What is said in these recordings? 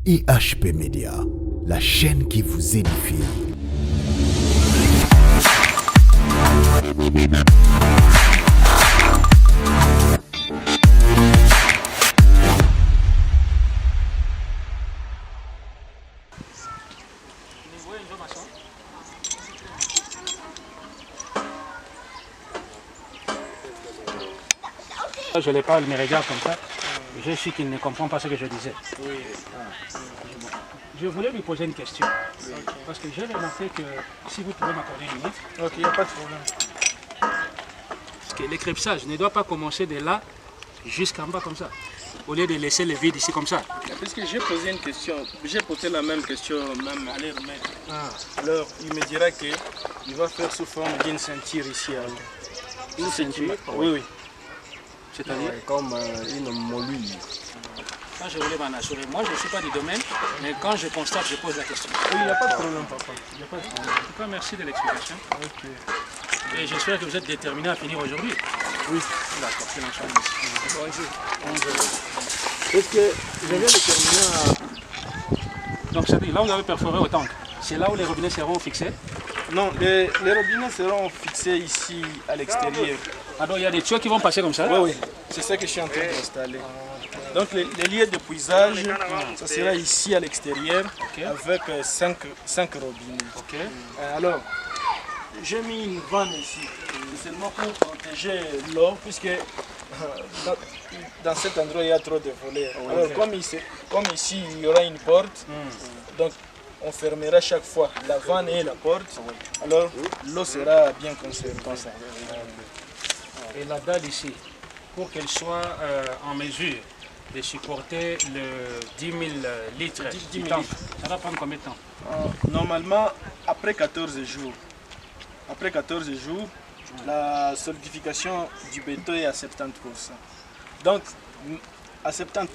IHP Média, la chaîne qui vous édifie. Je les parle, me regarde comme ça. Je suis qu'il ne comprend pas ce que je disais. Oui. Je voulais lui poser une question. Parce que j'ai remarqué que si vous pouvez m'accorder une minute. Ok, il n'y a pas de problème. Parce que l'écrépsage ne doit pas commencer de là jusqu'en bas comme ça. Au lieu de laisser le vide ici comme ça. Parce que j'ai posé une question, j'ai posé la même question même à l'air maître. Alors il me dira qu'il va faire sous forme d'une ceinture ici. Une ceinture? Oui, oui. C'est-à-dire comme une molule. Quand je voulais m'en assurer, moi je ne suis pas du domaine, mais quand je constate, je pose la question. Oui, il n'y a pas de problème, papa. Il n'y a pas de problème. En tout cas, merci de l'explication. Ok. Et j'espère que vous êtes déterminé à finir aujourd'hui. Oui. D'accord, c'est l'ensemble. Bonjour. Est-ce que je viens de terminer à... Donc, c'est-à-dire, là vous avez perforé au tank. C'est là où les robinets seront fixés. Non, les robinets seront fixés ici à l'extérieur. Ah donc il y a des tuyaux qui vont passer comme ça? Oui, oui. C'est ça que je suis en train d'installer. Donc les lieux de puisage, ça sera ici à l'extérieur avec 5 robinets. Ok. Alors, j'ai mis une vanne ici, seulement pour protéger l'eau, puisque dans cet endroit il y a trop de volets. Alors comme ici il y aura une porte, donc on fermera chaque fois la vanne et la porte, alors l'eau sera bien conservée. Et la dalle ici, pour qu'elle soit en mesure de supporter le 10 000 litres du tank, ça va prendre combien de temps? Normalement, après 14 jours. Après 14 jours, la solidification du béton est à 70%. Donc, à 70%.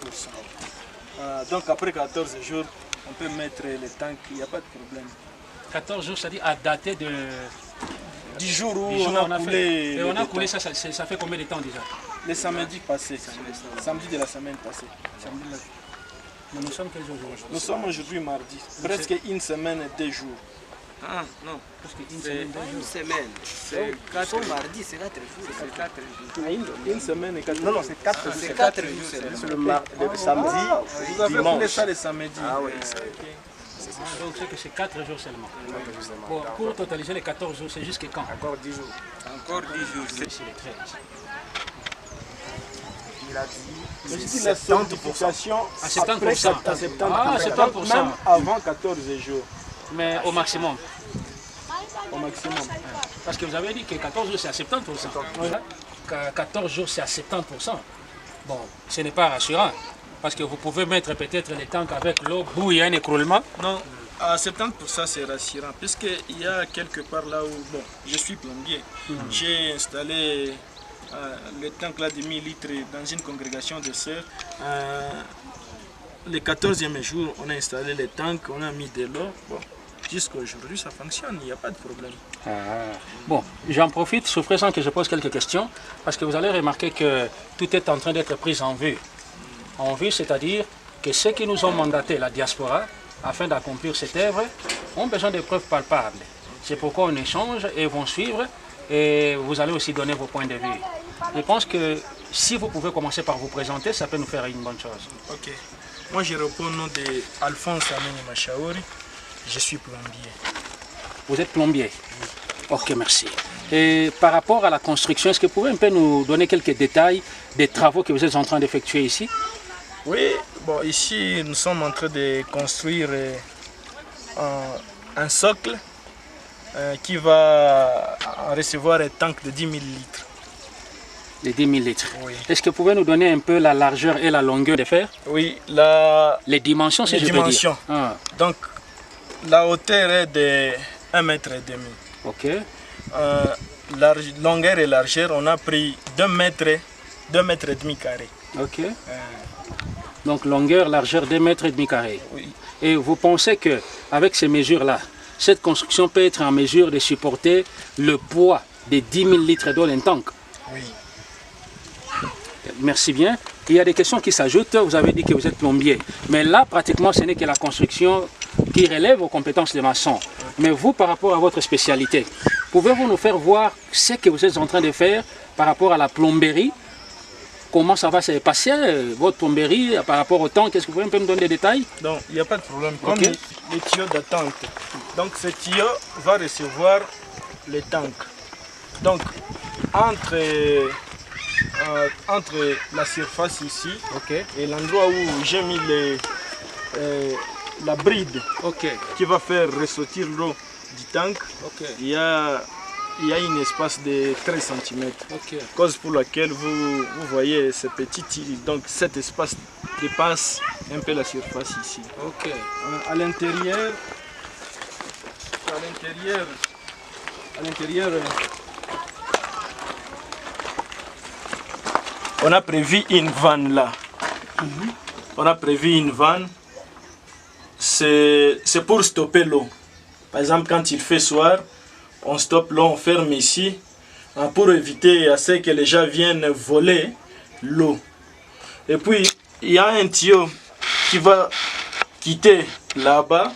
Donc, après 14 jours, on peut mettre les tanks, il n'y a pas de problème. 14 jours, c'est-à-dire à dater de... Du jour où on a coulé. Et on a coulé ça fait combien de temps déjà? Le samedi passé. Samedi de la semaine passée. Mais nous sommes quel jour aujourd'hui? Nous sommes aujourd'hui mardi. Presque une semaine et 2 jours. Ah non, c'est une semaine. C'est 4 mardi, c'est 4 jours. C'est 4 jours. Une semaine et 4 jours. Non, non, c'est 4 jours. C'est 4 jours. C'est le samedi, vous avez coulé ça le samedi. Ah oui. Donc c'est que c'est 4 jours seulement. Bon, pour totaliser les 14 jours, c'est jusqu'à quand? Encore 10 jours. Encore 10 jours. C'est les 13. Il a dit Mais si la solidification à 70%. à 70%. Ah, 70%. Même avant 14 jours. Mais au maximum. Au maximum. Parce que vous avez dit que 14 jours c'est à 70%. 14 jours c'est à 70%. Bon, ce n'est pas rassurant. Parce que vous pouvez mettre peut-être les tanks avec l'eau où il y a un écroulement. Non, à 70% c'est rassurant. Puisqu'il y a quelque part là où, bon, je suis plombier. J'ai installé le tank là de 1000 litres dans une congrégation de sœurs. Le 14e jour, on a installé les tanks, on a mis de l'eau. Bon, jusqu'à aujourd'hui, ça fonctionne, il n'y a pas de problème. Bon, j'en profite, sous pression que je pose quelques questions, parce que vous allez remarquer que tout est en train d'être pris en vue. En vue, c'est-à-dire que ceux qui nous ont mandaté, la diaspora, afin d'accomplir cette œuvre, ont besoin de preuves palpables. C'est pourquoi on échange et vont suivre, et vous allez aussi donner vos points de vue. Je pense que si vous pouvez commencer par vous présenter, ça peut nous faire une bonne chose. Ok. Moi, je réponds au nom d'Alphonse Ameni Machaori. Je suis plombier. Vous êtes plombier? Ok, merci. Et par rapport à la construction, est-ce que vous pouvez un peu nous donner quelques détails des travaux que vous êtes en train d'effectuer ici? Oui, bon, ici, nous sommes en train de construire un socle qui va recevoir un tank de 10 000 litres. De 10 000 litres. Oui. Est-ce que vous pouvez nous donner un peu la largeur et la longueur de fer? Oui, les dimensions, si les je dimensions. peux dire. Donc, la hauteur est de 1,5 m. Ok. Longueur et largeur, on a pris 2 mètres et demi carrés. Ok. Donc longueur, largeur 2,5 mètres carrés. Oui. Et vous pensez que avec ces mesures-là, cette construction peut être en mesure de supporter le poids de 10 000 litres d'eau d'un tank? Oui. Merci bien. il y a des questions qui s'ajoutent. Vous avez dit que vous êtes plombier. Mais là, pratiquement, ce n'est que la construction qui relève aux compétences des maçons. Mais vous, par rapport à votre spécialité, pouvez-vous nous faire voir ce que vous êtes en train de faire par rapport à la plomberie? Comment ça va se passer, votre plomberie, par rapport au temps? Qu'est-ce que vous pouvez un peu me donner des détails? Donc, il n'y a pas de problème. Comme Ok. les tuyaux d'attente. Donc, ce tuyau va recevoir les tanks. Donc, entre la surface ici et l'endroit où j'ai mis la bride qui va faire ressortir l'eau du tank, il y a un espace de 13 cm. Cause pour laquelle vous voyez ce petit île. Donc cet espace dépasse un peu la surface ici. À l'intérieur, on a prévu une vanne là. On a prévu une vanne. C'est pour stopper l'eau. Par exemple, quand il fait soir, on stoppe l'eau, on ferme ici pour éviter à ce que les gens viennent voler l'eau. Et puis, il y a un tuyau qui va quitter là-bas.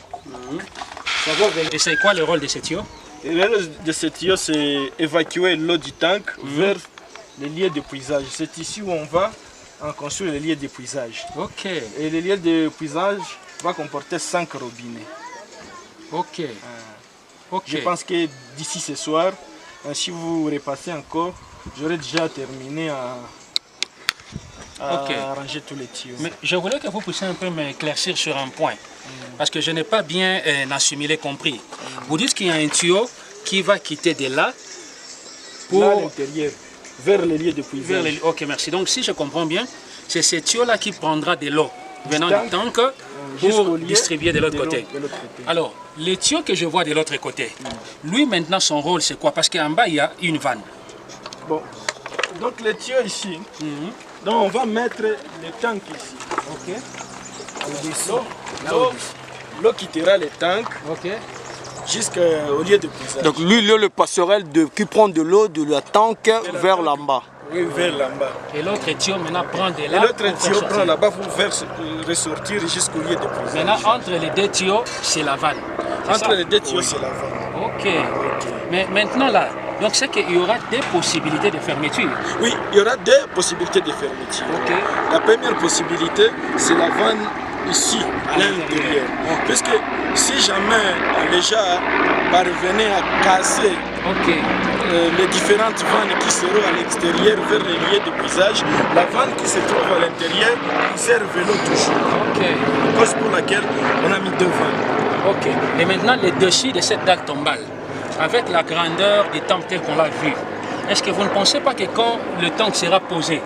Et c'est quoi le rôle de ce tuyau? Et le rôle de ce tuyau, c'est évacuer l'eau du tank vers les lieux d'épuisage. C'est ici où on va construire les lieux d'épuisage. Et les lieux d'épuisage va comporter 5 robinets. Je pense que d'ici ce soir, si vous repassez encore, j'aurai déjà terminé à arranger tous les tuyaux. Mais je voulais que vous puissiez un peu m'éclaircir sur un point, parce que je n'ai pas bien assimilé, compris. Vous dites qu'il y a un tuyau qui va quitter de là pour... Là, à l'intérieur, vers les lieux d'épuisage. Ok, merci. Donc si je comprends bien, c'est ce tuyau-là qui prendra de l'eau venant du tank pour distribuer de l'autre côté. Alors, le tuyau que je vois de l'autre côté, lui maintenant son rôle c'est quoi? Parce qu'en bas il y a une vanne. Bon, donc le tuyau ici, donc on va mettre le tank ici. L'eau quittera le tank jusqu'au lieu d'épuisage. Donc lui, il est le passerelle qui prend de l'eau de la tank vers là-bas. Oui, vers là-bas. Et l'autre tuyau maintenant prend de Et là. l'autre tuyau prend là-bas pour faire ressortir jusqu'au lieu d'épuisage. Maintenant, entre les deux tuyaux, c'est la vanne. Entre les deux tuyaux, c'est la vanne. Ok. Mais maintenant là, donc c'est qu'il y aura des possibilités de fermeture. Oui, il y aura deux possibilités de fermeture. La première possibilité, c'est la vanne ici, à l'intérieur. Puisque si jamais les gens parvenaient à casser les différentes vannes qui seront à l'extérieur vers les lieux d'épuisage, la vanne qui se trouve à l'intérieur conserve l'eau toujours. Cause pour laquelle on a mis deux vannes. Et maintenant, le dessus de cette dalle tombale, avec la grandeur du temple tel qu'on l'a vu, est-ce que vous ne pensez pas que quand le tank sera posé,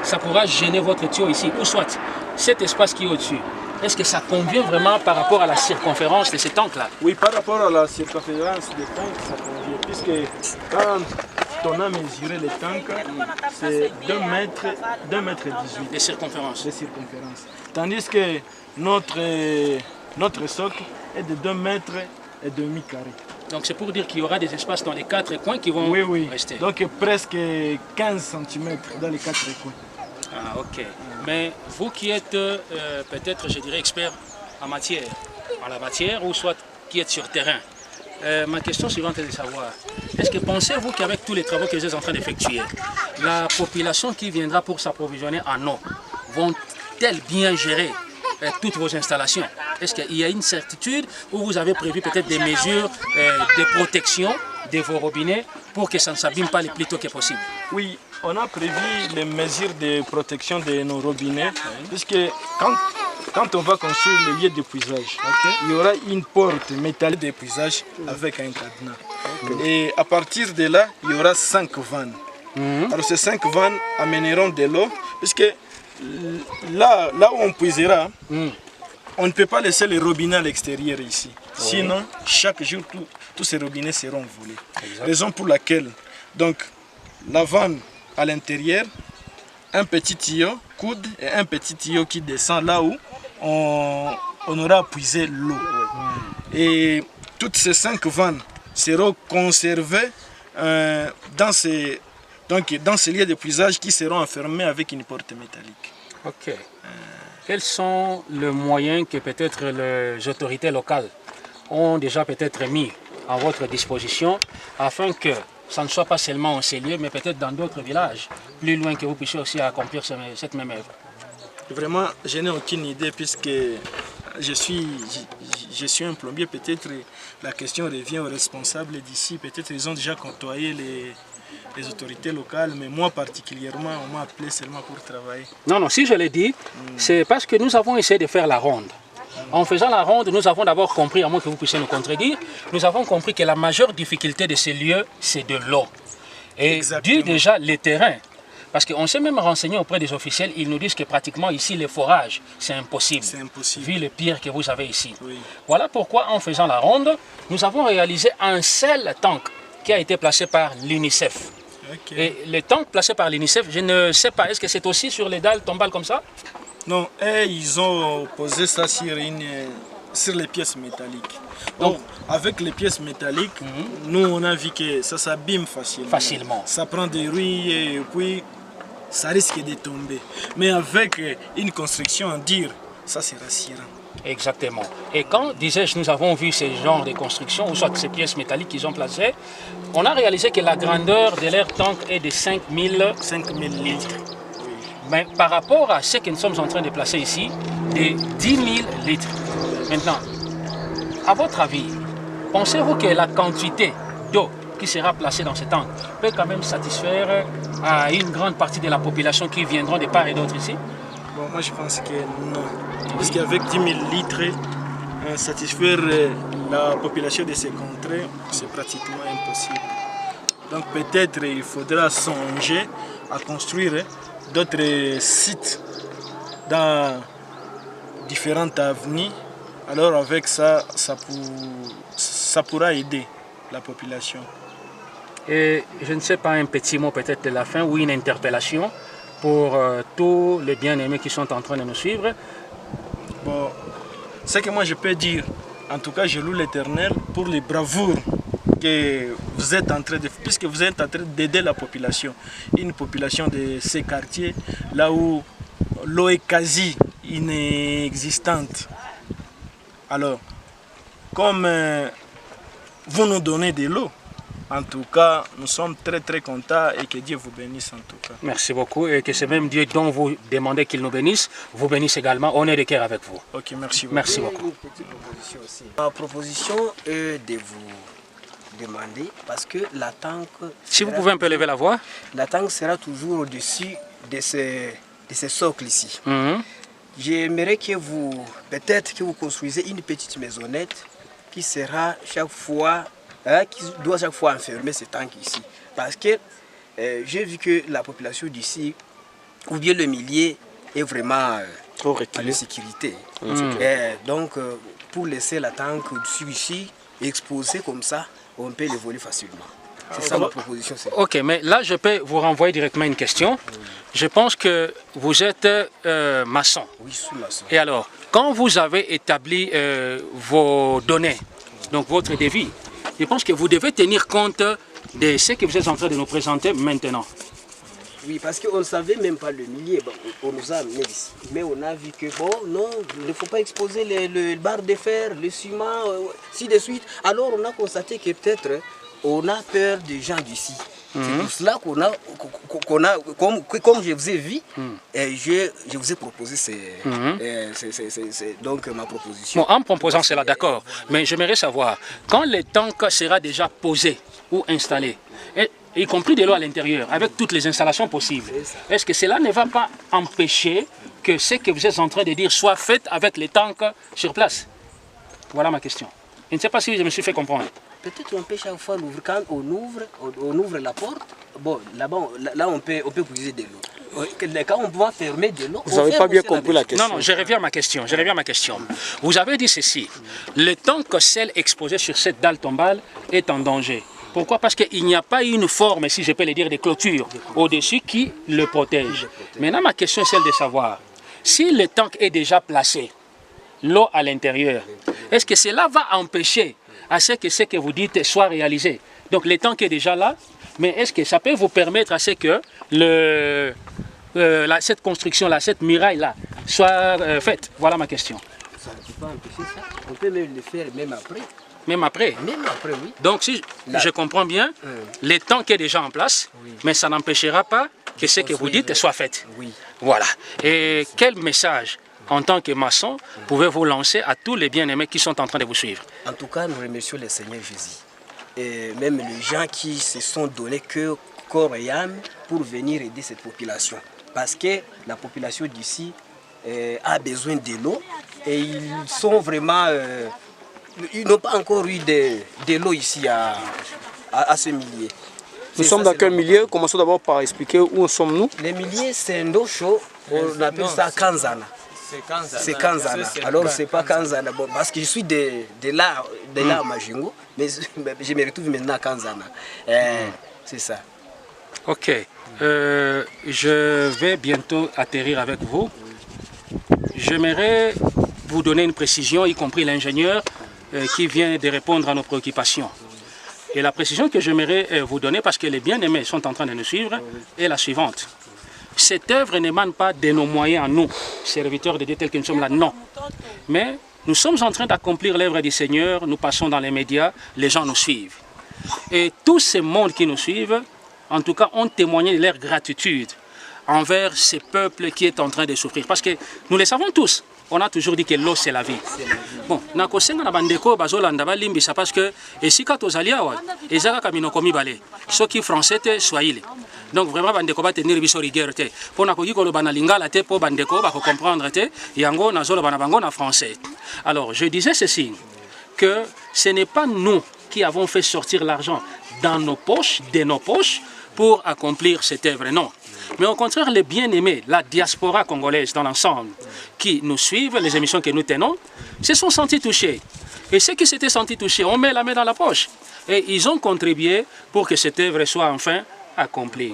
ça pourra gêner votre tuyau ici, ou soit cet espace qui est au-dessus? Est-ce que ça convient vraiment par rapport à la circonférence de ces tanks-là? Oui, par rapport à la circonférence des tanks, ça convient. Puisque quand on a mesuré les tanks, c'est 2 mètres 18 de circonférence. Tandis que notre socle est de 2 mètres et demi carré. Donc c'est pour dire qu'il y aura des espaces dans les 4 coins qui vont rester. Donc presque 15 cm dans les 4 coins. Ah, ok. Mais vous qui êtes peut-être, je dirais, expert en la matière, ou soit qui êtes sur terrain, ma question suivante est de savoir, est-ce que pensez-vous qu'avec tous les travaux que vous êtes en train d'effectuer, la population qui viendra pour s'approvisionner en eau, vont-elles bien gérer toutes vos installations? Est-ce qu'il y a une certitude ou vous avez prévu peut-être des mesures de protection de vos robinets pour que ça ne s'abîme pas le plus tôt que possible? Oui, on a prévu les mesures de protection de nos robinets, puisque quand on va construire le lieu d'épuisage, il y aura une porte métallique d'épuisage avec un cadenas. Et à partir de là, il y aura 5 vannes. Alors ces 5 vannes amèneront de l'eau, puisque là où on puisera, on ne peut pas laisser les robinets à l'extérieur ici. Sinon, chaque jour, tous ces robinets seront volés. Raison pour laquelle, donc, la vanne à l'intérieur, un petit tuyau coude et un petit tuyau qui descend là où on aura puisé l'eau. Et toutes ces 5 vannes seront conservées dans ces lieux d'épuisage qui seront enfermés avec une porte métallique. Ok. Quels sont les moyens que peut-être les autorités locales ont déjà peut-être mis à votre disposition afin que ça ne soit pas seulement en ces lieux, mais peut-être dans d'autres villages, plus loin, que vous puissiez aussi accomplir cette même œuvre? Vraiment, je n'ai aucune idée puisque je suis un plombier. Peut-être la question revient aux responsables d'ici. Peut-être ils ont déjà côtoyé les autorités locales, mais moi particulièrement, on m'a appelé seulement pour travailler. Non, non, si je l'ai dit, c'est parce que nous avons essayé de faire la ronde. En faisant la ronde, nous avons d'abord compris, à moins que vous puissiez nous contredire, nous avons compris que la majeure difficulté de ces lieux, c'est de l'eau. Et Exactement. dû déjà les terrains, parce qu'on s'est même renseigné auprès des officiels, ils nous disent que pratiquement ici, les forages, c'est impossible. C'est impossible. Vu le pire que vous avez ici. Oui. Voilà pourquoi, en faisant la ronde, nous avons réalisé un seul tank qui a été placé par l'UNICEF. Ok. Et les tanks placés par l'UNICEF, je ne sais pas, est-ce que c'est aussi sur les dalles tombales comme ça? Non, ils ont posé ça sur les pièces métalliques. Donc, avec les pièces métalliques, nous on a vu que ça s'abîme facilement. Ça prend des rouilles et puis ça risque de tomber. Mais avec une construction en dur, ça c'est rassurant. Exactement. Et quand, disais-je, nous avons vu ces genres de constructions, ou soit ces pièces métalliques qu'ils ont placées, on a réalisé que la grandeur de leur tank est de 5000 litres. Mais par rapport à ce que nous sommes en train de placer ici, de 10 000 litres. Maintenant, à votre avis, pensez-vous que la quantité d'eau qui sera placée dans ce tank peut quand même satisfaire à une grande partie de la population qui viendront de part et d'autre ici? Bon, moi je pense que non. Parce qu'avec 10 000 litres, satisfaire la population de ces contrées, c'est pratiquement impossible. Donc peut-être il faudra songer à construire d'autres sites dans différentes avenues. Alors avec ça, ça pourra aider la population. Et je ne sais pas, un petit mot peut-être de la fin ou une interpellation pour tous les bien-aimés qui sont en train de nous suivre. Bon, ce que moi je peux dire, en tout cas je loue l'Éternel pour les bravoures que vous êtes en train de faire, puisque vous êtes en train d'aider la population, une population de ces quartiers, là où l'eau est quasi inexistante. Alors, comme vous nous donnez de l'eau, en tout cas, nous sommes très très contents et que Dieu vous bénisse en tout cas. Merci beaucoup et que ce même Dieu dont vous demandez qu'il nous bénisse, vous bénisse également. On est de cœur avec vous. Ok, merci beaucoup. Merci beaucoup. Une petite proposition aussi. Ma proposition est de vous demander, parce que la tank... Si vous pouvez un peu lever la voix. La tank sera toujours au-dessus de ces socles ici. J'aimerais que peut-être que vous construisez une petite maisonnette qui sera chaque fois, qui doit chaque fois enfermer ce tank ici. Parce que j'ai vu que la population d'ici, ou bien le milieu, est vraiment Trop en insécurité. Donc, pour laisser la tank au-dessus ici, exposée comme ça, on peut les voler facilement. C'est ça ma proposition. Ok, mais là, je peux vous renvoyer directement une question. Je pense que vous êtes maçon. Oui, je suis maçon. Et alors, quand vous avez établi vos données, donc votre devis, je pense que vous devez tenir compte de ce que vous êtes en train de nous présenter maintenant. Oui, parce qu'on ne savait même pas le milieu. Bon, on nous a amené ici. Mais on a vu que, bon, non, il ne faut pas exposer le barre de fer, le ciment, ainsi de suite. Alors on a constaté que peut-être on a peur des gens d'ici. C'est pour cela qu'on a, comme je vous ai vu, je vous ai proposé donc ma proposition. Bon, en proposant cela, d'accord. Mais j'aimerais savoir, quand le tank sera déjà posé ou installé, y compris de l'eau à l'intérieur, avec toutes les installations possibles, est-ce que cela ne va pas empêcher que ce que vous êtes en train de dire soit fait avec les tanks sur place? Voilà ma question. Je ne sais pas si je me suis fait comprendre. Peut-être on peut chaque fois l'ouvrir. Quand on ouvre la porte, bon, là-bas, là on peut puiser de l'eau. Quand on va fermer de l'eau, vous n'avez pas bien compris la question. Non, non, je reviens à ma question. Vous avez dit ceci. Le tank sel exposé sur cette dalle tombale est en danger. Pourquoi? Parce qu'il n'y a pas une forme, si je peux le dire, de clôture au-dessus qui le protège. Maintenant, ma question est celle de savoir, si le tank est déjà placé, l'eau à l'intérieur, est-ce que cela va empêcher à ce que vous dites soit réalisé? Donc le tank est déjà là, mais est-ce que ça peut vous permettre à ce que cette construction-là, cette muraille-là, soit faite? Voilà ma question. Ça ne peut pas empêcher ça. On peut même le faire même après. Même après? Même après, oui. Donc, si je comprends bien, le temps qui est déjà en place, mais ça n'empêchera pas que ce que vous dites soit fait. Oui. Voilà. Et quel message, en tant que maçon, pouvez-vous lancer à tous les bien-aimés qui sont en train de vous suivre? En tout cas, nous remercions le Seigneur Jésus. Et même les gens qui se sont donnés cœur, corps et âme pour venir aider cette population. Parce que la population d'ici a besoin de l'eau et ils sont vraiment... ils n'ont pas encore eu de l'eau ici à ce milieu. Nous sommes dans quel milieu? Commençons d'abord par expliquer où sommes-nous. Le milieu, c'est un eau chaud, on appelle ça Kanzana. C'est Kanzana. Alors, c'est pas Kanzana. Bon, parce que je suis de là à Majingo, mais je me retrouve maintenant à Kanzana. C'est ça. Ok. Je vais bientôt atterrir avec vous. J'aimerais vous donner une précision, y compris l'ingénieur qui vient de répondre à nos préoccupations. Et la précision que j'aimerais vous donner, parce que les bien-aimés sont en train de nous suivre, est la suivante. Cette œuvre n'émane pas de nos moyens à nous, serviteurs de Dieu tels que nous sommes là, non. Mais nous sommes en train d'accomplir l'œuvre du Seigneur, nous passons dans les médias, les gens nous suivent. Et tous ces mondes qui nous suivent, en tout cas, ont témoigné de leur gratitude envers ces peuples qui est en train de souffrir. Parce que nous le savons tous, on a toujours dit que l'eau c'est la vie. Bon, nakosenga na bandeko bazolanda balimbisa parce que esika tozali awa ezaka kaminoko mibale. Soki français te swahili. Donc vraiment bandeko ba tenir biso rigueur te. Pona ko yikolo bana lingala te po bandeko ba ko comprendre te yango nazolo bana bango na français. Alors, je disais ceci, que ce n'est pas nous qui avons fait sortir l'argent dans nos poches, de nos poches, pour accomplir cette œuvre, non. Mais au contraire, les bien-aimés, la diaspora congolaise dans l'ensemble, qui nous suivent, les émissions que nous tenons, se sont sentis touchés. Et ceux qui s'étaient sentis touchés, on met la main dans la poche. Et ils ont contribué pour que cette œuvre soit enfin accomplie.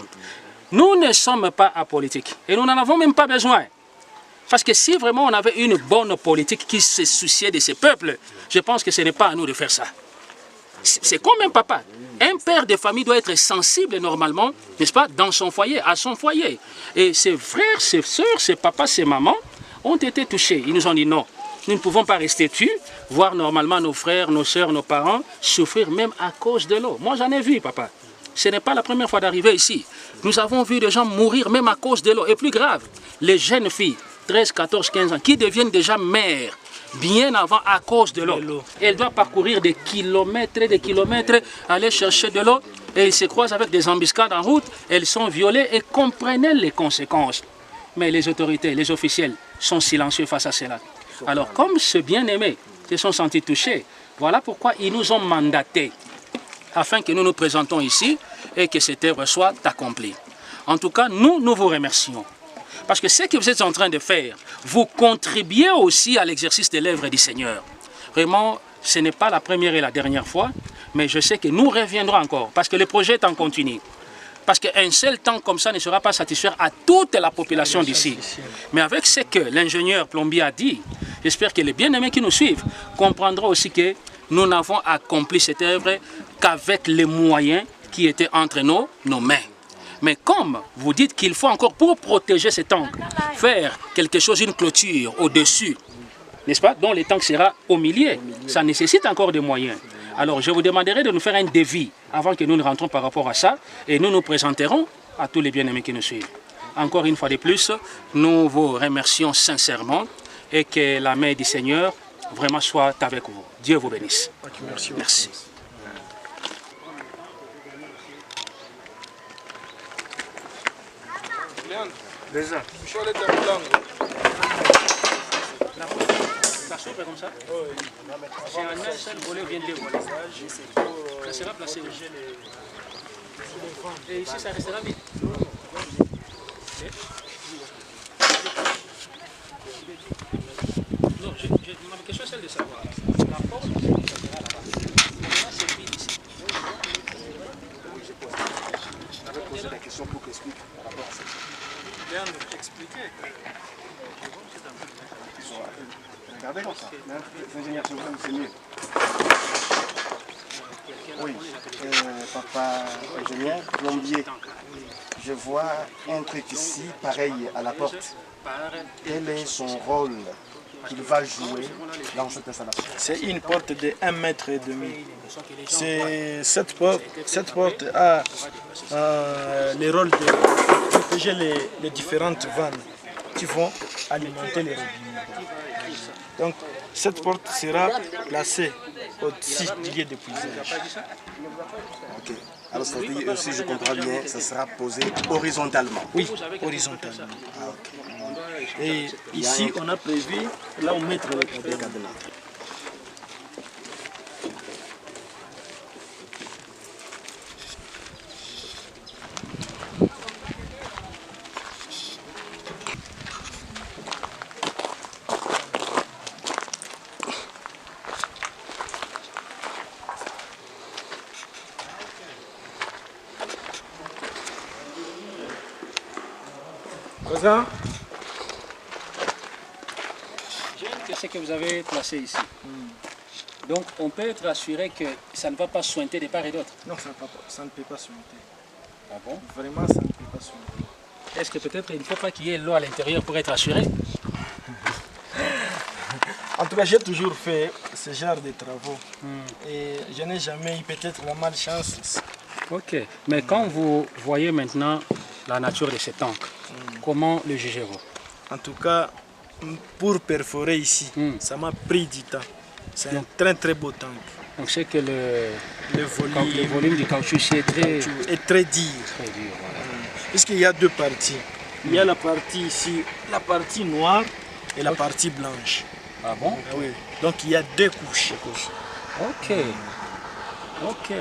Nous ne sommes pas apolitiques et nous n'en avons même pas besoin. Parce que si vraiment on avait une bonne politique qui se souciait de ces peuples, je pense que ce n'est pas à nous de faire ça. C'est comme un papa. Un père de famille doit être sensible normalement, n'est-ce pas, dans son foyer, à son foyer. Et ses frères, ses soeurs, ses papas, ses mamans ont été touchés. Ils nous ont dit non, nous ne pouvons pas rester tus, voir normalement nos frères, nos soeurs, nos parents souffrir même à cause de l'eau. Moi j'en ai vu, papa. Ce n'est pas la première fois d'arriver ici. Nous avons vu des gens mourir même à cause de l'eau. Et plus grave, les jeunes filles, 13, 14, 15 ans, qui deviennent déjà mères, bien avant à cause de l'eau. Elle doit parcourir des kilomètres, aller chercher de l'eau et ils se croisent avec des embuscades en route, elles sont violées et comprennent les conséquences. Mais les autorités, les officiels sont silencieux face à cela. Alors comme ce bien-aimé se sont sentis touchés, voilà pourquoi ils nous ont mandatés afin que nous nous présentons ici et que cette œuvre soit accomplie. En tout cas, nous vous remercions. Parce que ce que vous êtes en train de faire, vous contribuez aussi à l'exercice de l'œuvre du Seigneur. Vraiment, ce n'est pas la première et la dernière fois, mais je sais que nous reviendrons encore, parce que le projet est en continu. Parce qu'un seul temps comme ça ne sera pas satisfaire à toute la population d'ici. Mais avec ce que l'ingénieur plombier a dit, j'espère que les bien-aimés qui nous suivent comprendront aussi que nous n'avons accompli cette œuvre qu'avec les moyens qui étaient entre nos mains. Mais comme vous dites qu'il faut encore, pour protéger cet angle, faire quelque chose, une clôture au-dessus, n'est-ce pas, dont le tank sera au milieu, ça nécessite encore des moyens. Alors je vous demanderai de nous faire un devis avant que nous ne rentrons par rapport à ça, et nous nous présenterons à tous les bien-aimés qui nous suivent. Encore une fois de plus, nous vous remercions sincèrement et que la main du Seigneur vraiment soit avec vous. Dieu vous bénisse. Merci. Déjà. Ça s'ouvre comme ça? C'est un seul volet ou bien deux volets? Ça sera placé. Et ici, ça restera vide. Non, ma question est celle de savoir. La porte sera là-bas. Là, c'est vide ici. J'avais posé la question pour qu'il explique par rapport à ça. Léandre, expliquez. Regardez comme ça. L'ingénieur, c'est mieux. Oui, papa ingénieur, plombier. Je vois un truc ici, pareil à la porte. Quel est son rôle qu'il va jouer dans cette installation? C'est une porte de 1,5 mètre. Cette porte a le rôle de protéger les différentes vannes qui vont alimenter les robinets. Donc cette porte sera placée au-dessus du lieu d'épuisage. Ok. Alors ça veut dire, si je comprends bien, ça sera posé horizontalement. Oui, horizontalement. Ah, ok. Et ici, on a prévu là où mettre le cadenas. C'est que vous avez placé ici. Donc on peut être assuré que ça ne va pas sointer de part et d'autre. Non, ça ne peut pas suinter. Ah bon? Vraiment, ça ne peut pas suinter. Est-ce que peut-être il ne faut pas qu'il y ait l'eau à l'intérieur pour être assuré? En tout cas, j'ai toujours fait ce genre de travaux. Et je n'ai jamais eu peut-être la malchance. Ok. Mais quand vous voyez maintenant la nature de cet encre, comment le jugez-vous? En tout cas, pour perforer ici, ça m'a pris du temps. C'est un très très beau tank. Donc c'est que le volume, volume du caoutchouc ici est très dur. Très dur, voilà. Puisqu'il y a deux parties. Il y a la partie ici, la partie noire et la partie blanche. Ah bon? Oui. Donc il y a deux couches. Ok. Ok.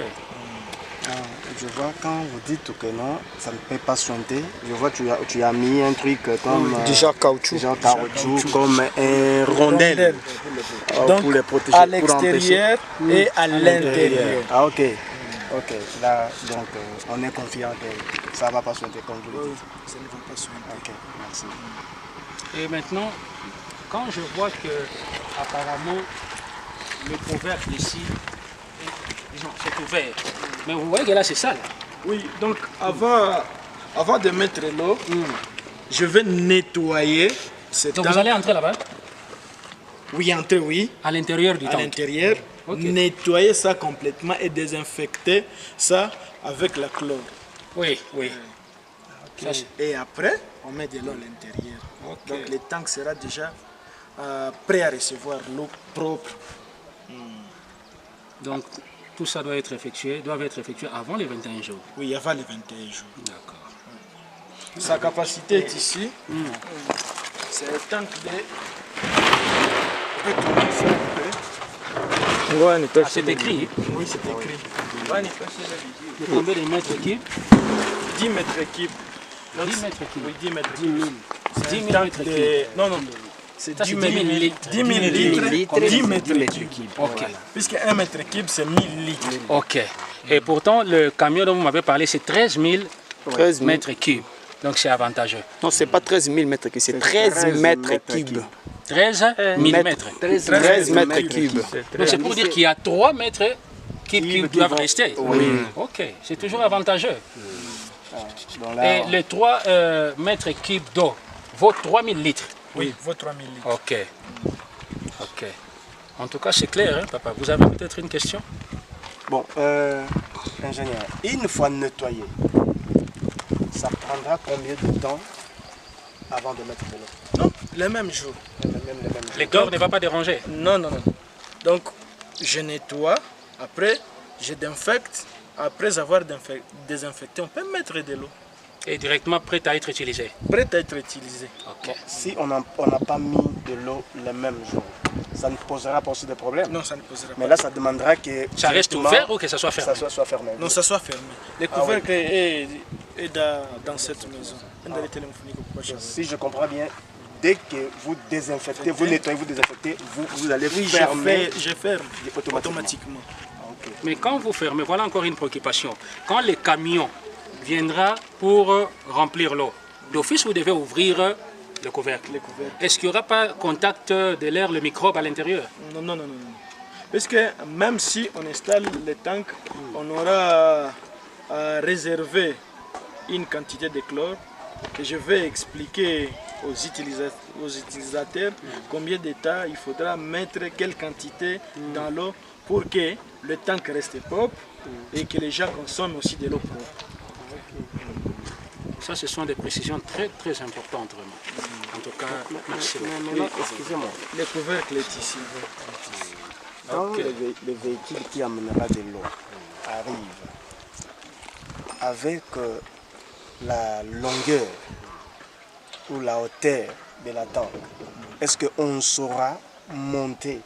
Je vois quand vous dites que non, ça ne peut pas sointer. Je vois que tu as mis un truc comme Déjà caoutchouc. Comme un rondelle. Donc pour les protéger, à l'extérieur et à l'intérieur. Ah ok. Ok. Là, donc on est confiant que ça ne va pas sointer comme vous le dites. Ça ne va pas sointer. Ok, merci. Et maintenant, quand je vois que apparemment le couvercle ici, disons, c'est ouvert. Mais vous voyez que là c'est sale. Oui, donc avant de mettre l'eau, je vais nettoyer cette Donc vous allez entrer là-bas? Oui, entrer, oui. À l'intérieur du À tank. l'intérieur, nettoyer ça complètement et désinfecter ça avec la chlore. Oui, oui. Okay. Et après, on met de l'eau à l'intérieur. Donc le tank sera déjà prêt à recevoir l'eau propre. Donc tout ça doit être effectué avant les 21 jours. Oui, avant les 21 jours. D'accord. Sa capacité est ici. C'est un tank de... On peut tourner ça un peu. Ah, c'est écrit. Oui, c'est écrit. Combien de mètres cubes? 10 mètres cubes. 10 mètres cubes. Oui, 10 mètres 10 000. cubes. 10 000 tank mètres de... cubes. Non, non. C'est Ça, 10 c'est 000 10 000 litres. 10 000 litres, 10 mètres cubes. Ok. Voilà. Puisque 1 mètre cube, c'est 1000 litres. Ok. Et pourtant, le camion dont vous m'avez parlé, c'est 13 000 mètres cubes. Donc c'est avantageux. Non, c'est pas 13 000 mètres cubes, c'est 13 mètres cubes. 13 000 mètres. 13 mètres cubes. Donc c'est pour dire qu'il y a 3 mètres qui doivent rester. Oui. Ok, c'est toujours avantageux. Donc là, Et les 3 mètres cubes d'eau vaut 3000 litres. Oui, vaut 3000 litres. Ok. Ok. En tout cas, c'est clair, hein, papa. Vous avez peut-être une question? bon, ingénieur, une fois nettoyé, ça prendra combien de temps avant de mettre de l'eau? Non, le même jour. Le corps ne va pas déranger. Non, non, non. Donc, je nettoie, après, je désinfecte. Après avoir désinfecté, on peut mettre de l'eau. Et directement prêt à être utilisé. Prête à être utilisée. Ok. Si on n'a pas mis de l'eau le même jour, ça ne posera pas aussi de problème. Non, ça ne posera pas. Mais là, ça demandera que Ça reste directement, ouvert ou que ça soit fermé? ça soit fermé. Non, ça soit fermé. Le couvercle est dans cette maison. Si je comprends bien, dès que vous désinfectez, vous nettoyez, vous désinfectez, vous allez fermer Je ferme automatiquement. Ok. Mais quand vous fermez, voilà encore une préoccupation. Quand le camion viendra pour remplir l'eau, d'office vous devez ouvrir le couvercle. Est-ce qu'il n'y aura pas contact de l'air, le microbe à l'intérieur? Non, non, non, non. Parce que même si on installe les tanks, on aura à réserver une quantité de chlore que je vais expliquer aux utilisateurs combien de temps il faudra mettre quelle quantité dans l'eau pour que le tank reste propre et que les gens consomment aussi de l'eau propre. Ça, ce sont des précisions très très importantes vraiment. En tout cas, merci. Excusez-moi. Le couvercle est ici. Quand le véhicule qui amènera de l'eau arrive avec la longueur ou la hauteur de la tank, est-ce qu'on saura monter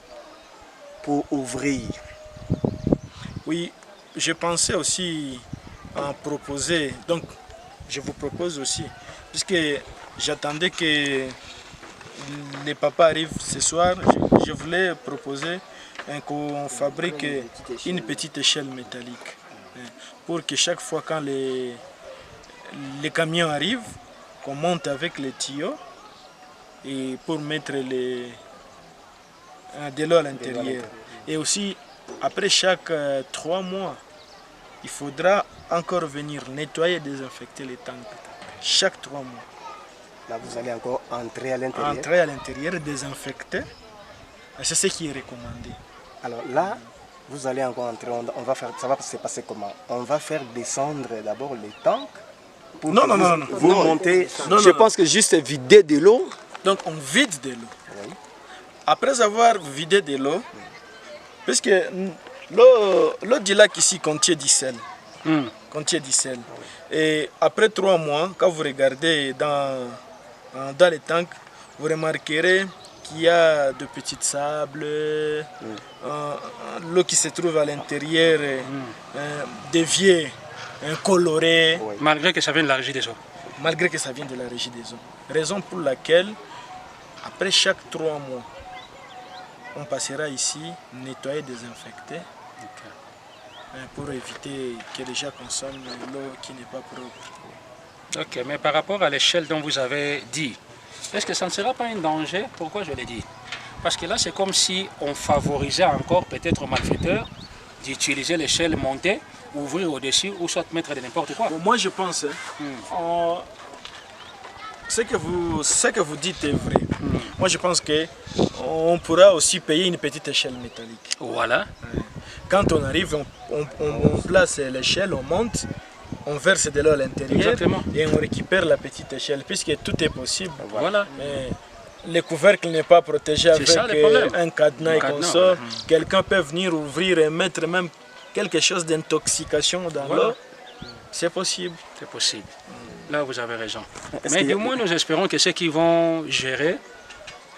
pour ouvrir? Oui, je pensais aussi en proposer, donc je vous propose aussi, puisque j'attendais que les papas arrivent ce soir, je voulais proposer qu'on fabrique une petite échelle métallique pour que chaque fois quand les camions arrivent, qu'on monte avec les tuyaux et pour mettre de l'eau à l'intérieur. Et aussi, après chaque 3 mois, il faudra encore venir nettoyer et désinfecter les tanks. Chaque 3 mois. Là, vous allez encore entrer à l'intérieur. Entrer à l'intérieur, désinfecter. C'est ce qui est recommandé. Alors là, vous allez encore entrer, on va faire, ça va se passer comment? On va faire descendre d'abord les tanks. Non. Vous montez. Je pense que juste vider de l'eau. Donc on vide de l'eau. Oui. Après avoir vidé de l'eau, puisque l'eau du lac ici contient du sel. Et après 3 mois, quand vous regardez dans les tanks, vous remarquerez qu'il y a de petits sables, l'eau qui se trouve à l'intérieur, déviée, colorée. Oui. Malgré que ça vienne de la régie des eaux. Malgré que ça vient de la régie des eaux. Raison pour laquelle, après chaque 3 mois, on passera ici, nettoyer, désinfecter, pour éviter que les gens consomment l'eau qui n'est pas propre. Ok, mais par rapport à l'échelle dont vous avez dit, est-ce que ça ne sera pas un danger? Pourquoi je l'ai dit? Parce que là, c'est comme si on favorisait encore peut-être aux malfaiteurs d'utiliser l'échelle montée, ouvrir au-dessus ou soit mettre de n'importe quoi. Bon, moi, je pense, ce que vous dites est vrai. Moi, je pense qu'on pourra aussi payer une petite échelle métallique. Voilà. Quand on arrive, on place l'échelle, on monte, on verse de l'eau à l'intérieur. Exactement. Et on récupère la petite échelle, puisque tout est possible. Voilà. Mais le couvercle n'est pas protégé avec ça, le problème. un cadenas et cadenas, consort. Quelqu'un peut venir ouvrir et mettre même quelque chose d'intoxication dans l'eau. C'est possible. C'est possible. Là, vous avez raison. Mais du moins, nous espérons que ceux qui vont gérer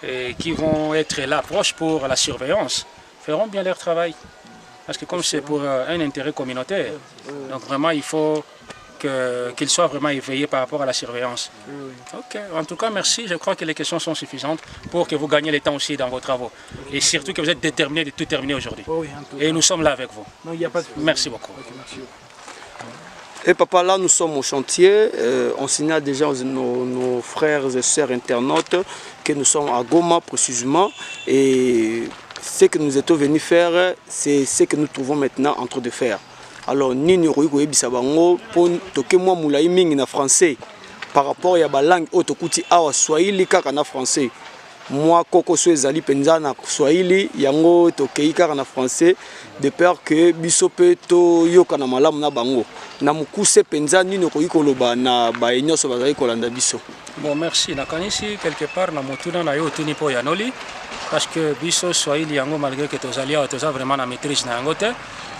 et qui vont être là proches pour la surveillance feront bien leur travail. Parce que comme c'est pour un intérêt communautaire, donc vraiment il faut qu'ils soient vraiment éveillés par rapport à la surveillance. Ok, en tout cas merci, je crois que les questions sont suffisantes pour que vous gagniez le temps aussi dans vos travaux. Et surtout que vous êtes déterminés de tout terminer aujourd'hui. Et nous sommes là avec vous. Non, il n'y a pas de... Merci beaucoup. Merci. Et papa, là nous sommes au chantier, on signale déjà nos frères et sœurs internautes que nous sommes à Goma précisément et ce que nous étions venus faire, c'est ce que nous trouvons maintenant en train de faire. Alors, nini roiko bisabango pour toke moi moulai mingi na français par rapport à la langue otokuti awa swahili kaka na français. Moi koko so ezali penza na swahili yango tokei kaka na français de peur que biso pe to yoka na malamu na bango. Na mukuse penza nini roiko loba na ba enyoso bazali kolanda biso. Bon, merci. Nakanisi quelque part na motuna na yo tuni po yanoli. Parce que biso swahili yango malgré que tozali awa toza vraiment na maîtrise na yango te,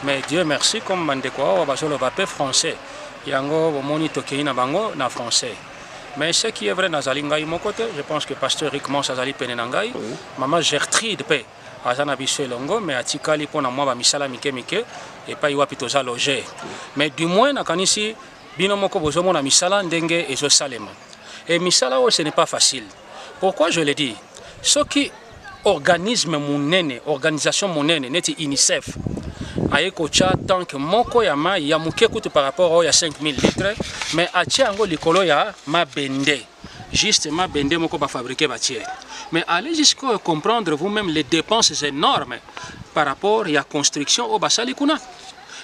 mais Dieu merci comme mandeko awa basolo bape français yango bomoni tokei na bango na français. Mais ce qui est vrai nazali ngai moko te, je pense que pasteur Rick Mons azali pene na ngai, maman Gertrude pe aza na biso elongo mais atikali pona mwa ba misala mike mike et pas wapi toza loger. Mais du moins nakanisi bino moko bozomona misala ndenge ezosalema. Et misala ce n'est pas facile. Pourquoi je le dis? Ce qui organisme monene, organisation monene, neti UNICEF, aye kocha tank moko ya ma ya muke kutu par rapport à 5000 litres, mais atia ango likolo ya mabende, juste mabende moko ba fabriquer bâtir. Mais allez jusqu'à comprendre vous-même les dépenses énormes par rapport à la construction au basali kuna.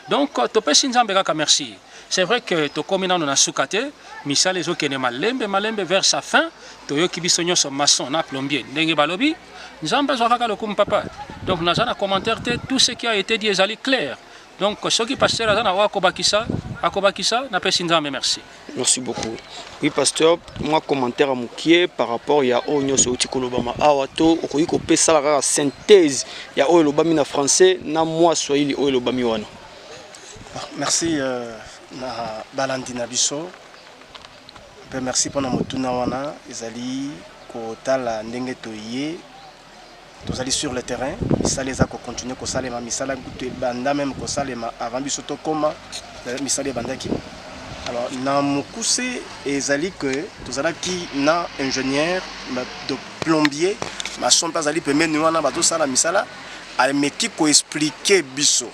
Donc topesi nzambe kaka merci. c'est vrai que tokomi nano na sukate misala ezokende malembe vers sa fin toyoki biso nyonso maçon na plombier ndenge balobi nzambe azwa kaka lokumu papa. Donc naza na commentaire te tout ce qui a été dit ezali clair. Donc soki pasteur aza na akobakisa na pesi nzambe merci. Merci beaucoup. Oui, pasteur, moi, commentaire à Moukier par rapport à Onyo Souti Kolobama Awato, Okoyiko Pesa la synthèse, il y a Oyelobami en français, na moi, Swahili Oyelobami Wana. Merci, na Balandina Bisso. Merci pour notre tournoi Wana, Ezali, Kotala Ndenge Toye, Tozali sur le terrain, Misale Zako continue Kosalema, Misala Banda même Kosalema, avant Bisso Tokoma, Misale Bandaki. Alors, na mukuse ezali que tozala ki na ingénieur de plombier maçon pas ali pemeni wana bato sala misala ameki ko expliquer biso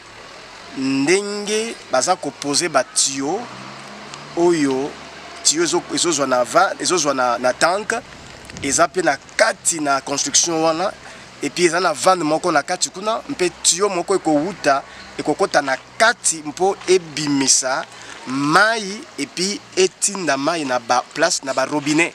ndenge baza ko poser ba tuyau oyo tuyau ezozwa na tank ezape na kati na construction wana et puis ezana vendre moko na kati kuna mpe tuyau moko ekowuta ekokota na kati mpo ebimisa mai et puis etinda mai na ba place na ba robinet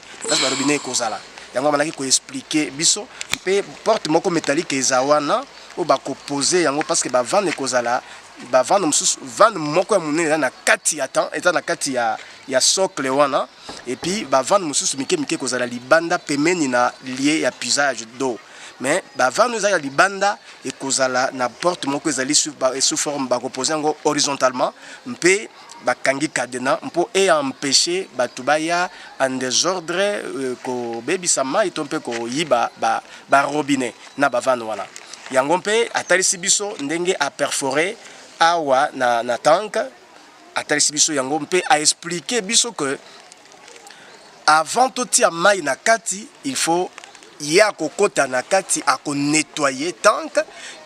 kozala yango malaki ko expliquer biso pe porte moko métallique ezawana o ba ko poser yango parce que ba vendre kozala ba vendre mususu vendre moko ya munene na kati ya temps eta na kati ya socle wana et puis ba vendre mususu mike kozala libanda pemeni na lié ya puisage d'eau. Mais avant nous allons libanda et kozala na porte moko ezali sous forme ba reposer ngo horizontalement mpe ba kangi cadena mpo et empêcher batubaya en désordre ko bebisa mai tompe ko yiba ba robinet na bavano wana yango mpe atalisi biso ndenge a perforer awa na tank atalisi biso yango mpe a expliquer biso que avant tout tia mai na kati il faut ya kokota na kati a ko nettoyer tank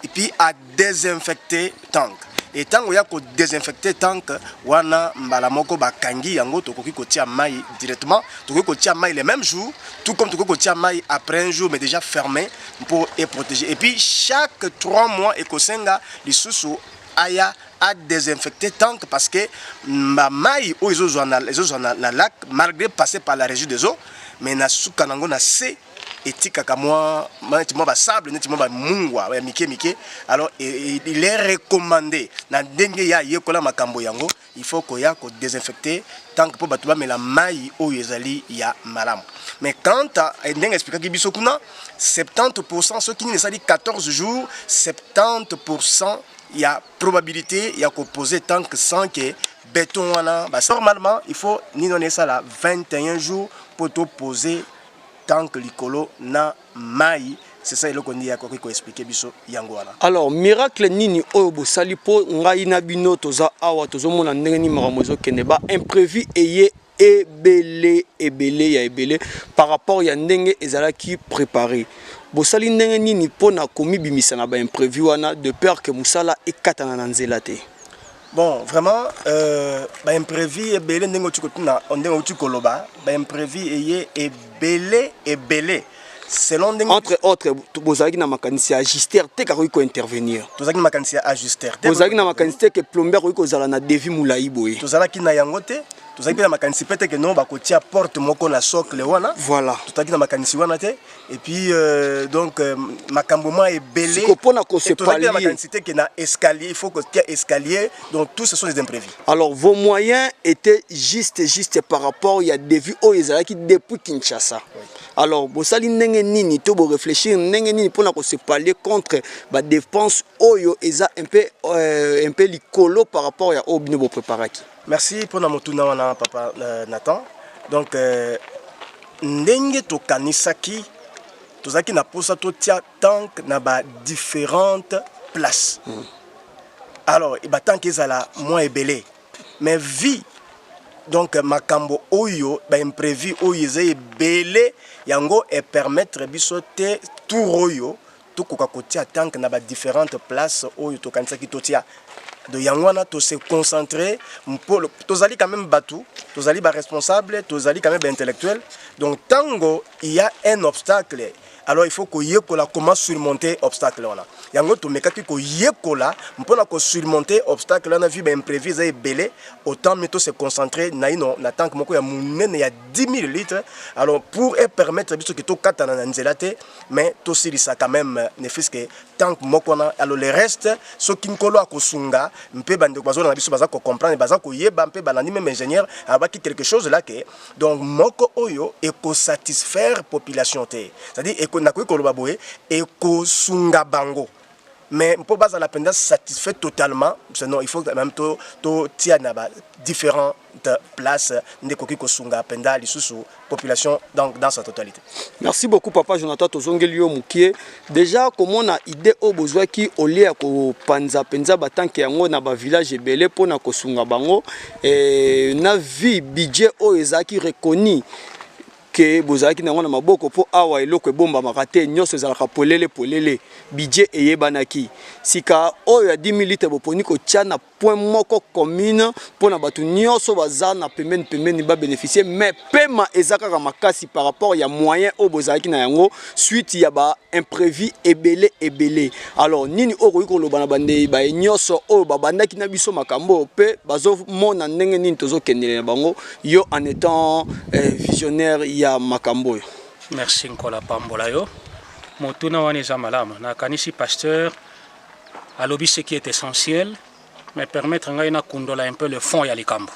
et puis à désinfecter tank et tango ya ko désinfecter tank wana mbala moko bakangi yango tokoki ko tia mai directement tokoki ko tia mai le même jour tout comme tokoki ko tia mai après un jour mais déjà fermé pour et protéger et puis chaque 3 mois ekosenga lisusu aya à désinfecter tank parce que ma mai o ezozwa na lac malgré passer par la régie des eaux mais na suka nango na C etika kamwa netiment ba sable netiment ba mungwa ya mike alors il est recommandé na ndenge ya yekola makambo yango il faut ko ya ko désinfecter tant que po batuba mais la mai o ezali ya malamu mais quand ndenge expliquer ki biso kuna 70% ceux qui ne sali 14 jours 70% il y a probabilité il y a ko poser tant que sans que béton wana ba normalement il faut ni donner ça là 21 jours pour te poser tant que l'icolo na mai c'est ça le qu'on dit à quoi expliquer biso yango wana. Alors miracle nini oyo bosali po ngai na bino toza awa tozomona ndenge ni maramozo keneba imprévu eye ebele par rapport ya ndenge ezalaki préparé bosali ndenge nini po na komi bimisa na ba imprévu wana de peur que musala ekatana na nzela te. Bon, vraiment, imprévu et belé, belé. Selon entre autres, vous avez un mécanicien ajuster, tu as intervenir. Vous avez un mécanicien ajuster. Vous avez un mécanicien qui est plombier, vous avez un devis moulaïboui. Vous avez un mécanicien vous avez un mécanicien qui est à porte moko na socle wana. Voilà. Vous avez un mécanicien wana te. Et puis donc makambo est belé. Vous avez un mécanicien qui est escalier, il faut que tu aies escalier. Donc tous ce sont des imprévus. Alors vos moyens étaient juste par rapport il y a des vues au Israël qui depuis Kinshasa. Oui. Alors vous allez nini to réfléchir nini pour se parler contre la dépense oyo eza un peu licolo par rapport à au bino préparaki. Merci pour notre tournoi papa Nathan. Donc ndenge to kanisaki tozaki na posa to tia tank na ba différentes places. Alors et ba tank ezala moins ebelé mais vie donc makambo oyo ba imprévu oyo ezé ebelé yango et permettre biso te tout oyo to koka kotia tank na ba différentes places oyo to kanisaki to tia de yangwana to se concentrer pour tozali quand même batou tozali ba responsable tozali quand même intellectuel donc tango il y a un obstacle alors il faut que yekola comment surmonter obstacle wana yango to mekaki ko yekola mpona ko surmonter obstacle wana vi ba imprévu za ebele autant meto se concentrer na ino na tank moko ya munene ya 10 000 litres alors pour permettre biso que to katana na nzela te mais to silisa quand même ne fils que tank moko na alors le reste so kinkolo akosunga mpe bande bazo na biso baza ko comprendre baza ko yeba mpe banani même ingénieur abaki quelque chose là que donc moko oyo eko satisfaire population te c'est-à-dire eko na ko koloba boye eko sunga bango mais pour base la peine satisfait totalement sinon il faut même to tia na ba différentes places de koki ko sunga penda lisusu population donc dans sa totalité. Merci beaucoup papa Jonathan Tozongelio Mukie. Déjà comment on a idée au besoin qui au lieu ko panza penza batanke yango na ba village ebele pona ko sunga bango et na vie budget o ezaki reconnu que bozaki nango na maboko po awa eloko ebomba makate nyonso ezalaka polele budget eyebanaki sika oyo ya 10 000 litres boponi ko tia na point moko commune pona batu nyonso baza na pembeni ba bénéficier mais paiement ezaka makasi par rapport ya moyen o bozaki na yango suite ya ba imprévu ebele alors nini oko yiko loba na bande ba nyonso o babandaki na biso makambo pe bazo mona ndenge nini tozo kendele bango yo en étant visionnaire ya makambo. Merci Nkola Pambola yo. Motuna wana eza malamu na kanisi pasteur alobi ce qui est essentiel mais permettre ngai na kundola un peu le fond ya likambo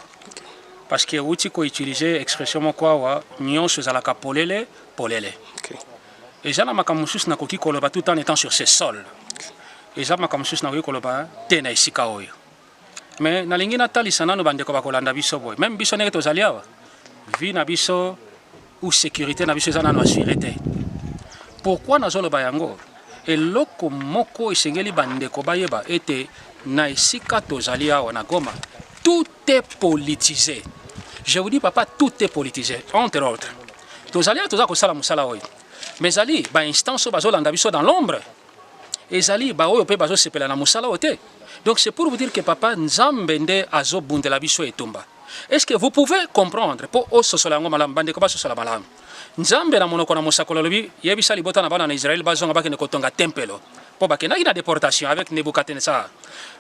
parce que uti ko utiliser expression moko wa nyonso za la polele et jana makambo sus na koki koloba tout en étant sur ces sols et jana makambo sus na koki koloba te na isika oyo mais na lingi na talisa nano bandeko bakolanda biso boy même biso neke tozali awa vie na biso ou sécurité na biso eza nano assuré te. Pourquoi nazoloba yango eloko moko esengeli bandeko bayeba ete na esika tozali awa na Goma tout est politisé. Je vous dis papa tout est politisé entre autres. Tozali toza ko sala musala oyo. Mais ali ba instance bazolanda biso dans l'ombre. Ezali ba oyo pe bazo sepela na musala ote. Donc c'est pour vous dire que papa nzambende azo bundela biso etumba. Est-ce que vous pouvez comprendre pour ososola ngo malam bandeko basosola malam. Nzambe na monoko na mosakolo lobi yebisa libota na bana na Israël bazonga bakene kotonga tempelo po bakena ina déportation avec Nebukadnezar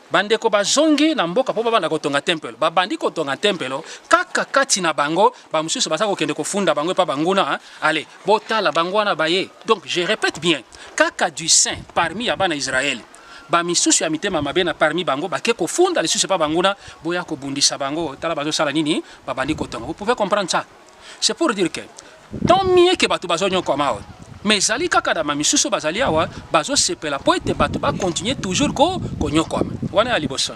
bandeko bazongi na mboka po bana kotonga tempelo babandi kotonga tempelo kaka kati na bango ba mususu basako kende kofunda bango pa banguna allez botala bangwana baye. Donc je répète bien kaka du saint parmi ya bana Israël ba misusu ya mitema mabena parmi bango bake kofunda lisusu pa banguna boya ko bundisa bango tala bazo sala nini babandi kotonga. Vous pouvez comprendre ça. C'est pour dire que tant mieux que batu bazonyo komao mais zali kaka da mamisusu bazali awa bazo sepela po ete batu ba continuer toujours ko nyokoma wana ali boson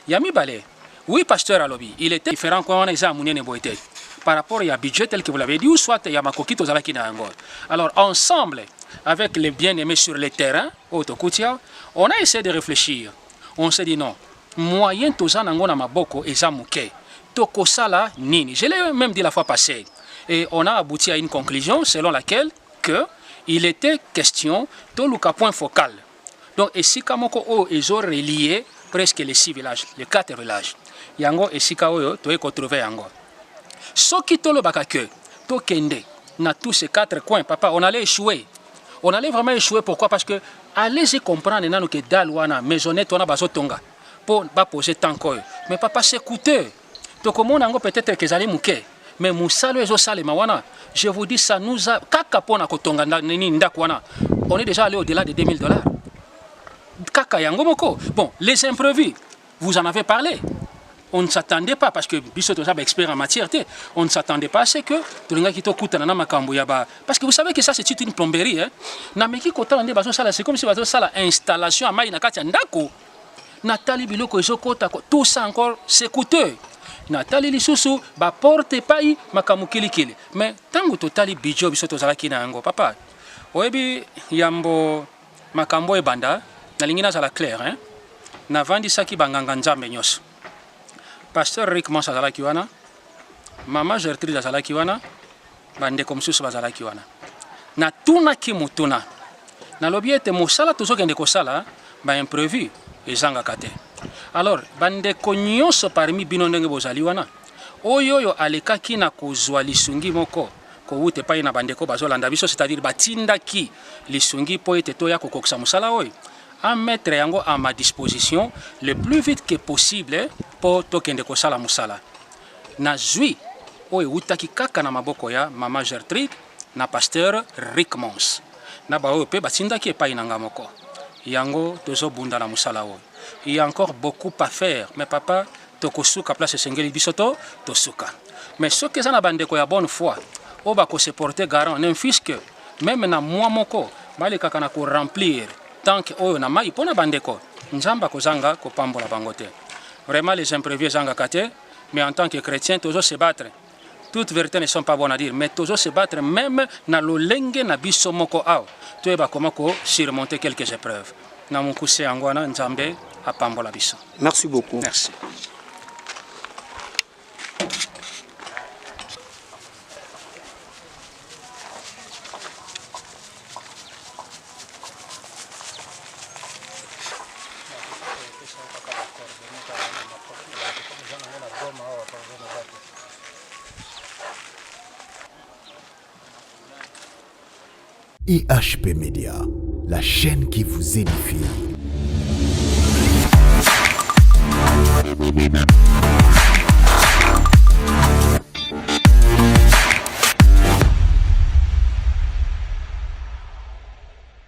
yami balé. Oui pasteur alobi il était différent quand on eza munene boité par rapport à budget tel que vous l'avez dit ou soit ya makokito zalaki na yango. Alors ensemble avec les bien-aimés sur le terrain au Tokutia on a essayé de réfléchir. On s'est dit non moyen tozana ngona maboko eza muke tokosala nini. Je l'ai même dit la fois passée. Et on a abouti à une conclusion selon laquelle il était question de l'uka point focal. Donc, Esika moko o ezo relié presque les 6 villages, les 4 villages. Yango Esika oyo to eko trouver yango. Soki tolo baka que to kende na tous ces 4 coins, papa, on allait échouer. On allait vraiment échouer. Pourquoi? Parce que allez-y comprendre nano que dalwana maisonnette on a bazotonga pour pas poser tant koyo. Mais papa c'est coûteux. Donc comment on peut-être que zali muke. Mais Moussalo et Salema wana, je vous dis ça nous a kaka pona kotonga nini ndakwana. On est déjà allé au-delà de $2000. Kaka yango moko. Bon, les imprévus, vous en avez parlé. On ne s'attendait pas parce que biso toza ba expert en matière té, on ne s'attendait pas à ce que tolinga kito kuta na makambo ya ba parce que vous savez que ça c'est une plomberie hein. Na meki kota ndé bazo sala c'est comme si bazo sala installation à mai na kati ndako. Natali biloko ezokota tout ça encore c'est coûteux. Natali lisusu ba porte pai makamukilikili mais tangu totali bijo biso tozalaki na yango papa oyebi yambo makambo ebanda na lingina za la claire hein na vandi saki banganga nzambe nyos pasteur Rick Mons azalaki wana mama Gertrude azalaki wana bande comme susu bazalaki wana na tuna ki mutuna na lobiete mosala tozokende kosala ba imprévu ezanga kate. Alors, bande konyoso parmi bino ndenge bozali wana. Oyo alekaki na kozwa lisungi moko kouta epai na bandeko bazolanda biso, c'est-à-dire batindaki lisungi mpo ete toya kokokisa mosala oyo. À mettre yango à ma disposition le plus vite que possible pour tokende kosala musala. Na zui oyo utaki kaka na maboko ya Mama Gertrude na pasteur Rick Mons. Na ba oyo pe batindaki epai na nga moko. Yango tozo bunda na musala oyo. Il y a encore beaucoup à faire, mais papa tokosuka place sengeli bisoto tosuka. Mais ce que ça na bandeko ya bonne foi, o ba ko se porter garant n'infisque que même na moi moko baleka kana ko remplir tant que oyo na mai pona bandeko nzamba kozanga ko pambola bangote. Vraiment les imprévus zanga kate, mais en tant que chrétien toujours se battre. Toutes vérités ne sont pas bonnes à dire, mais toujours se battre même na lolenge na biso moko ao. Tu eba komako surmonter quelques épreuves. Na mukuse angwana nzambe a pambola biso. Merci beaucoup. Merci. IHP Media, la chaîne qui vous édifie.